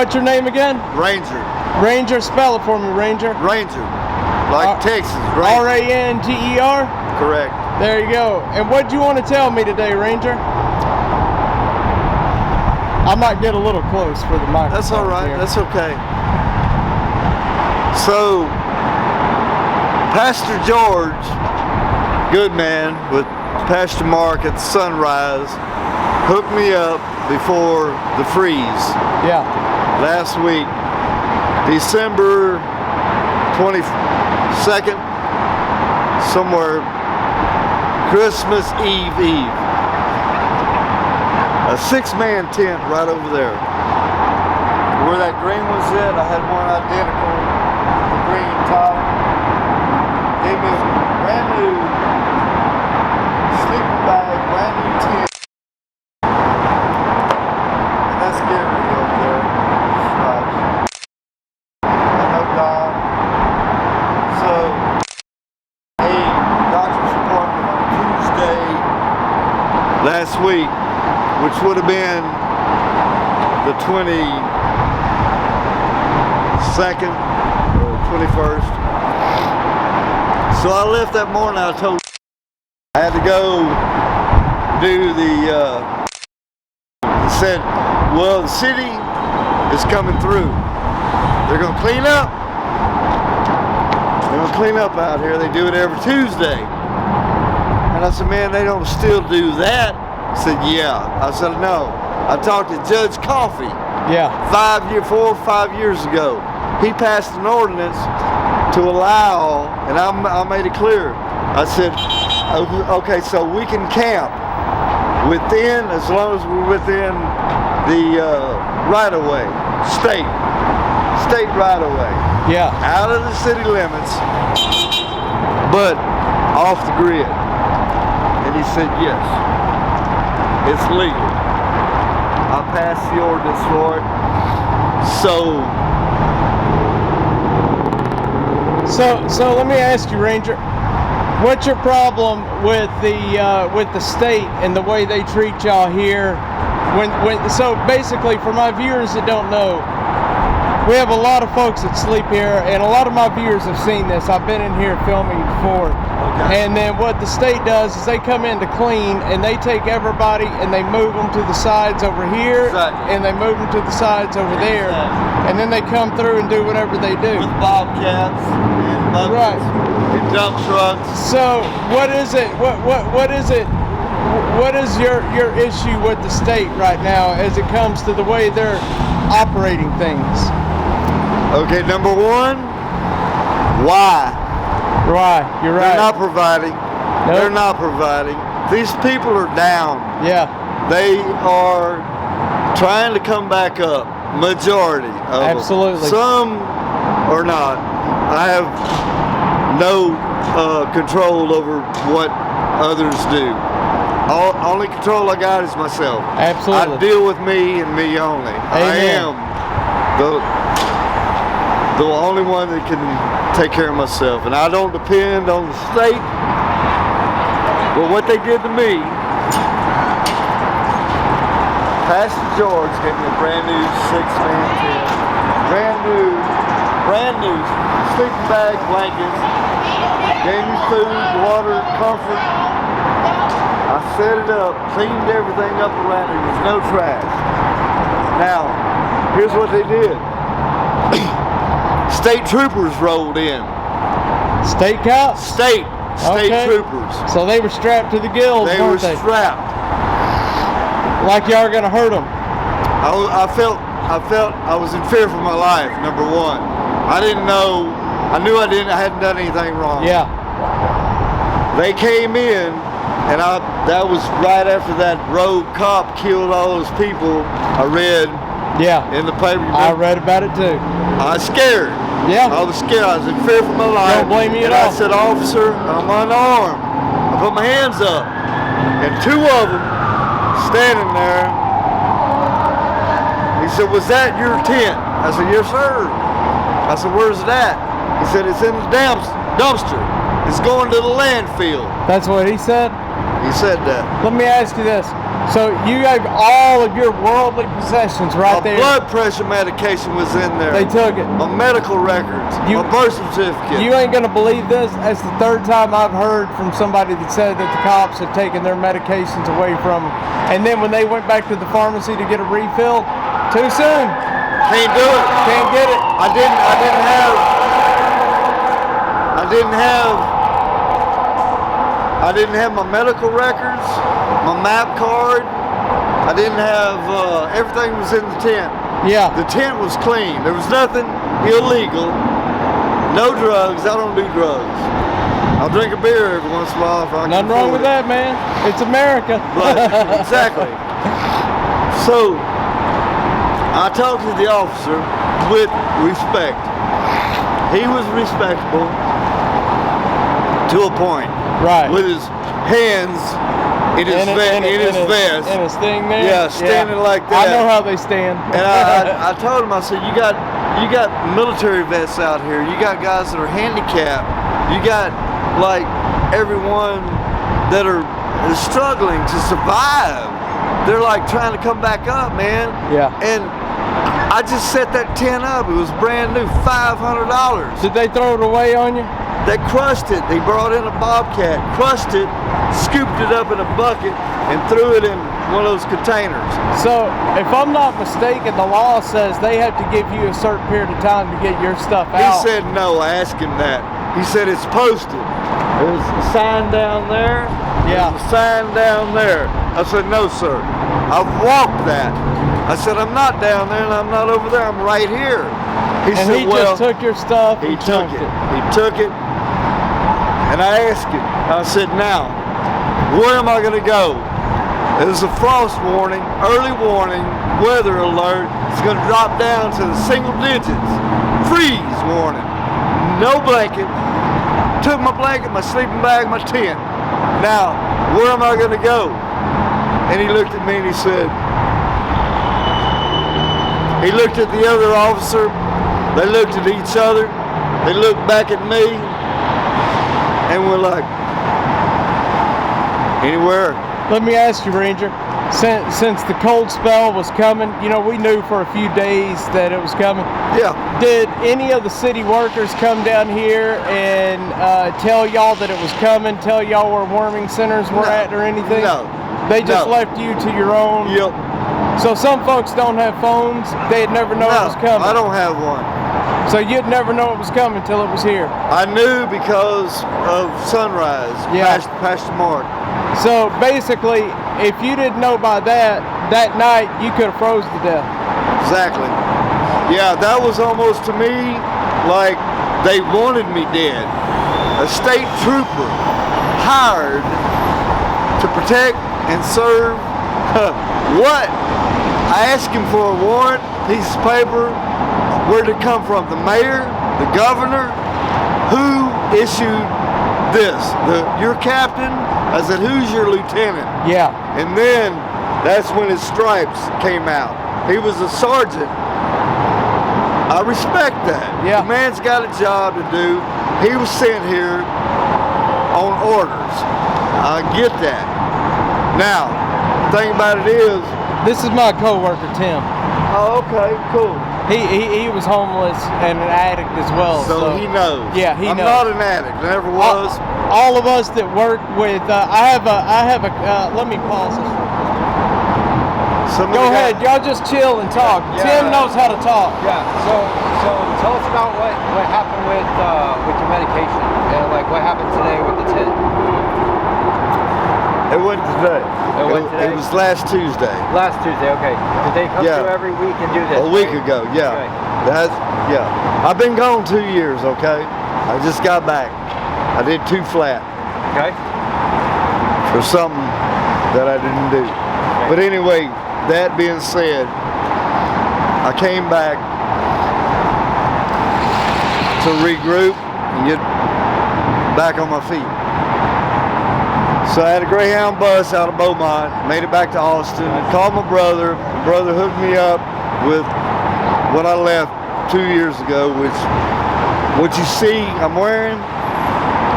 What's your name again? Ranger. Ranger, spell it for me, Ranger. Ranger. Like Texas. R-A-N-G-E-R? Correct. There you go. And what do you want to tell me today, Ranger? I might get a little close for the microphone. That's all right. Here. That's okay. So, Pastor George, good man, with Pastor Mark at Sunrise, hooked me up before the freeze. Yeah. Last week, December 22nd, somewhere, Christmas Eve. A 6-man tent right over there. Where that green was at, I had one identical, the green top. Gave me a brand new sleeping bag, brand new tent. And that's Gary over there. I know Don. So, a doctor's appointment on Tuesday last week, which would have been the 22nd or 21st. So I left that morning. I told I had to go do said, well, the city is coming through. They're going to clean up. They're going to clean up out here. They do it every Tuesday. And I said, man, they don't still do that. I said, yeah. I said, no. I talked to Judge Coffey. Yeah. 4 or 5 years ago. He passed an ordinance to allow, and I made it clear. I said, okay, so we can camp within, as long as we're within the right-of-way, state right-of-way. Yeah. Out of the city limits, but off the grid. And he said, yes. It's legal. I passed the ordinance for it. So let me ask you, Ranger, what's your problem with the state and the way they treat y'all here? So basically, for my viewers that don't know, we have a lot of folks that sleep here, and a lot of my viewers have seen this. I've been in here filming before. Okay. And then what the state does is they come in to clean, and they take everybody and they move them to the sides over here, exactly. And they move them to the sides over there, exactly. And then they come through and do whatever they do. With bobcats and buckets, right. And dump trucks. So what is it? What is it? What is your issue with the state right now as it comes to the way they're operating things? Okay, number one, why? Right, you're right. They're not providing. Nope. They're not providing. These people are down. Yeah. They are trying to come back up. Majority of Absolutely. them. Some are not. I have no control over what others do. Only control I got is myself. Absolutely. I deal with me and me only. Amen. I am the only one that can take care of myself, and I don't depend on the state. But what they did to me, Pastor George gave me a brand new 6-man tent, brand new sleeping bag, blankets, gave me food, water, comfort. I set it up, cleaned everything up around it. There was no trash. Now, here's what they did. State troopers rolled in. State cops? State Okay. troopers. So they were strapped to the gills, They weren't were they? strapped. Like y'all are gonna hurt them. I felt I was in fear for my life. Number one, I didn't know. I knew I hadn't done anything wrong. Yeah. They came in, and that was right after that rogue cop killed all those people. I read. Yeah. In the paper. I read about it too. I was scared. Yeah. I was scared. I was in fear for my life. Don't blame me at all. all. I said, officer, I'm unarmed. I put my hands up, and 2 of them standing there. He said, was that your tent? I said, yes, sir. I said, where's it at? He said, it's in the dumpster. It's going to the landfill. That's what he said? He said that. Let me ask you this. So you have all of your worldly possessions right My there. blood pressure medication was in there. They took it. My medical records. You- my birth certificate. You ain't gonna believe this. That's the third time I've heard from somebody that said that the cops have taken their medications away from them. And then when they went back to the pharmacy to get a refill, too soon. Can't do it. Can't get it. I didn't have my medical records, my map card. I didn't have, everything was in the tent. Yeah. The tent was clean. There was nothing illegal. No drugs. I don't do drugs. I'll drink a beer every once in a while if I can Nothing wrong afford with it. that, man. It's America. But, exactly. So, I talked to the officer with respect. He was respectable to a point. Right. With his hands in his vest. In his thing there. Yeah, standing like that. I know how they stand. And I told him, I said, you got military vets out here. You got guys that are handicapped. You got like everyone that are struggling to survive. They're like trying to come back up, man. Yeah. And I just set that tent up. It was brand new, $500. Did they throw it away on you? They crushed it. They brought in a bobcat, crushed it, scooped it up in a bucket, and threw it in one of those containers. So, if I'm not mistaken, the law says they have to give you a certain period of time to get your stuff He out. said no. I asked him that. He said it's posted. There's a sign down there. Yeah. There's a sign down there. I said, no, sir. I've walked that. I said, I'm not down there and I'm not over there. I'm right here. He and said, he well, just took your stuff he and took chunked it. He took it. And I asked him, I said, now, where am I going to go? There's a frost warning, early warning, weather alert. It's going to drop down to the single digits. Freeze warning. No blanket. Took my blanket, my sleeping bag, my tent. Now, where am I going to go? And he looked at me and he said, he looked at the other officer. They looked at each other. They looked back at me. And we're like, anywhere. Let me ask you, Ranger, since the cold spell was coming, you know, we knew for a few days that it was coming. Yeah. Did any of the city workers come down here and tell y'all that it was coming, tell y'all where warming centers were No. at or anything? No. They just No. left you to your own? Yep. So some folks don't have phones, they'd never know it was coming. I don't have one. So you'd never know it was coming until it was here. I knew because of sunrise. Yeah. Pastor Mark. So basically, if you didn't know by that night, you could have froze to death. Exactly. Yeah, that was almost to me like they wanted me dead. A state trooper hired to protect and serve what? I asked him for a warrant, piece of paper. Where'd it come from? The mayor? The governor? Who issued this? Your captain? I said, who's your lieutenant? Yeah. And then that's when his stripes came out. He was a sergeant. I respect that. Yeah. The man's got a job to do. He was sent here on orders. I get that. Now, the thing about it is, This is my coworker, Tim. oh, okay, cool. He was homeless and an addict as well. So he knows. Yeah, he I'm knows. not an addict. Never was. All of us that work with, I have a. Let me pause this. Somebody Go got- ahead, y'all just chill and talk. Yeah. Tim knows how to talk. Yeah. So tell us about what happened with your medication. And like what happened today with the tent. It wasn't today. It wasn't today? It was last Tuesday. Last Tuesday. Okay. Did they come Yeah. through every week and do this? A week right? ago, yeah. Okay. That's, yeah. I've been gone 2 years, okay? I just got back. I did 2 flat Okay. for something that I didn't do. But anyway, that being said, I came back to regroup and get back on my feet. So I had a Greyhound bus out of Beaumont, made it back to Austin, called my brother. My brother hooked me up with what I left 2 years ago, which what you see I'm wearing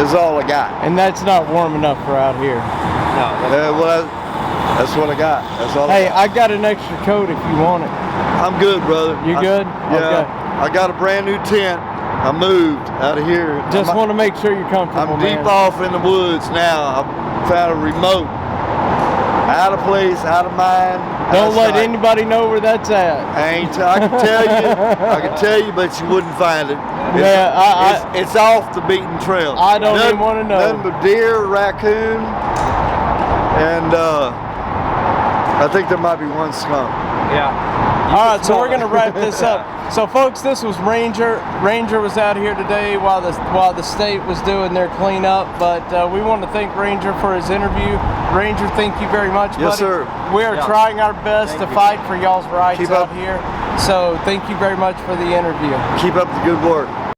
is all I got. And that's not warm enough for out here. No. That's Well, That's what I got. That's all. Hey, I I got an extra coat if you want it. I'm good, brother. You good? Yeah. Okay. I got a brand new tent. I moved out of here. Just want to make sure you're comfortable, I'm deep man. off in the woods now. I found a remote. Out of place, out of mind. Don't let sight. anybody know where that's at. I can tell you, but you wouldn't find it. It's off the beaten trail. I don't even want to know. Nothing but deer, raccoon, and I think there might be one skunk. Yeah. All right, so we're gonna wrap this up. So, folks, this was Ranger. Ranger was out here today while the state was doing their cleanup. But we want to thank Ranger for his interview. Ranger, thank you very much, Yes, buddy. sir. We are trying our best to fight for y'all's rights Keep out up. here. So, thank you very much for the interview. Keep up the good work.